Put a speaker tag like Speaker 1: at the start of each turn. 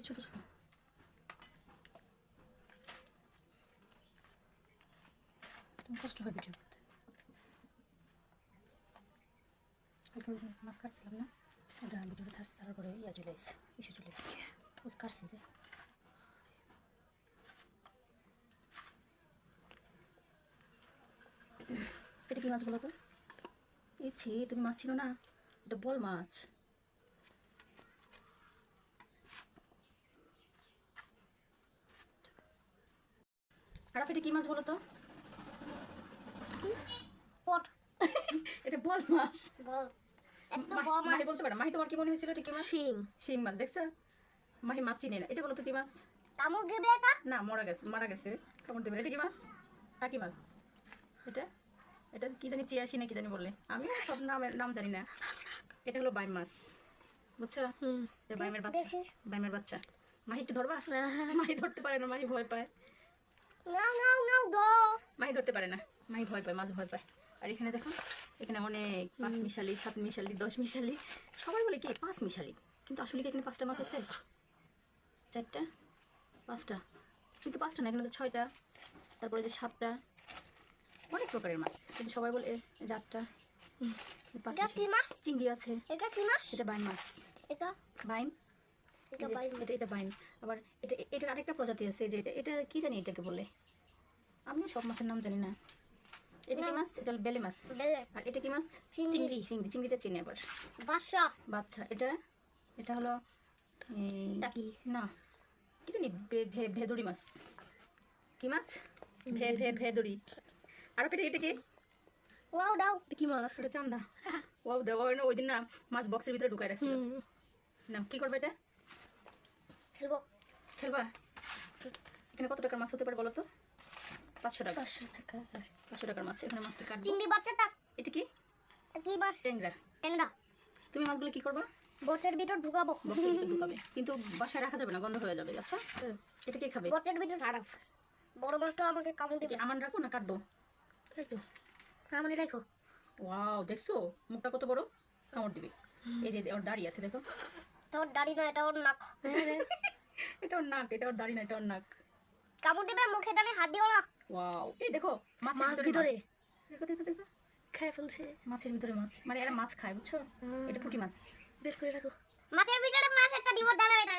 Speaker 1: ছোট ছোট। তুমি কষ্ট হয় ভিডিও করতে। কালকে মাছ কাটছিলাম না, ওটা ভিডিওটা ছাড়ার পরে চলে এসেছে, ইস্যু চলে এসেছে, ও কাটছি যে। এটা কি মাছ বলো তো? ইচ্ছে তুমি মাছ ছিল না, এটা বল মাছ। আর এটা কি মাছ বলো তো? এটা বল মাছ। মাহি বলতে পারো? মাহি তোমার কি মনে হয়েছিল? এটা কি মাছ? শিং। শিং মাছ দেখছো? মাহি মাছ চিনে না। এটা বলো তো কি মাছ?
Speaker 2: কামড় দিবে এটা?
Speaker 1: না, মারা গেছে, কামড় দেবে। এটা কি মাছ? টাকি মাছ। এটা এটা কি জানি চিয়াশি না কি জানি বলে, আমি সব নাম জানি না। এটা হলো বাইম মাছ, বুঝছো? এটা বাইমের বাচ্চা, বাইমের বাচ্চা। মাহি একটু ধরবা? মাহি ধরতে পারে না, মাহি ভয় পায়। মাহি ধরতে পারে না, মাহি ভয় পায়, মাছ ভয় পায়। আর এখানে দেখো, এখানে অনেক 5 মিশালি, 7 মিশালি, 10 মিশালি, সবাই বলে কি 5 মিশালি, কিন্তু আসলে কি এখানে 5টা মাছ আছে? 4টা, 5টা, কিন্তু 5টা না, এখানে তো 6টা, তারপরে যে 7টা, অনেক প্রকারের মাছ, কিন্তু সবাই বলে 8টা। চিংড়ি আছে।
Speaker 2: এটা কি মাছ?
Speaker 1: এটা বাইম মাছ।
Speaker 2: এটা
Speaker 1: বাইম,
Speaker 2: এটা বাইম।
Speaker 1: এটা বাইম। আবার এটার আরেকটা প্রজাতি আছে, যে এটা কি জানি এটাকে বলে, আমিও সব মাছের নাম জানি না। এটা কি মাছ? এটা বেলে মাছ। আর এটা কি মাছ? চিংড়ি। চিংড়িটা চিনি আবার। বাচ্চা। এটা হলো টাকি না, কি জানি, ভেদড়ি মাছ। কি মাছ? ভেদড়ি। আর এটা কি?
Speaker 2: ওয়াও দাও।
Speaker 1: কি মাছ? এটা চান্দা। ওয়াও দাও। ওই দিন না মাছ বক্সের ভিতরে ঢুকাই রাখছিল। না, কি করবে এটা? খেলবা? এখানে কত টাকার মাছ হতে পারে বলো তো? 500 টাকা। 500 টাকার মাছ। এখানে মাছটা কাটবো।
Speaker 2: চিংড়ি বাচ্চাটা।
Speaker 1: এটা কি?
Speaker 2: কি মাছ? ট্যাংরা।
Speaker 1: তুমি মাছগুলো কি করবা?
Speaker 2: বচের ভিতর ঢুকাবো।
Speaker 1: বক্সের ভিতর ঢুকাবে, কিন্তু বাসায় রাখা যাবে না, গন্ধ হয়ে যাবে। আচ্ছা, এটা কে খাবে?
Speaker 2: বচের ভিতর খারাপ। বড় মাছটা আমাকে কামড় দিবে।
Speaker 1: আমান রাখো না কাটবো?
Speaker 2: রাখো। আমানে রাখো।
Speaker 1: ওয়াও, দেখছো মুখটা কত বড়, কামড় দিবে। এই যে ওর দাড়ি আছে, দেখো।
Speaker 2: তোর দাড়ি না, এটা ওর নাক।
Speaker 1: এটা ওর নাক, এটা ওর দাড়ি না, এটা ওর নাক।
Speaker 2: কামড় দিবে, মুখে টানে, হাত দিও না।
Speaker 1: ওয়াও, এই দেখো মাছের ভিতরে। দেখো খায় ফেলছে মাছের ভিতরে মাছ, মানে এরা মাছ খায়, বুঝছো? এটা পুঁটি মাছ। বের করে রাখো।
Speaker 2: মাছের ভিতরে মাছ একটা দিব, দাঁড়াও এটা।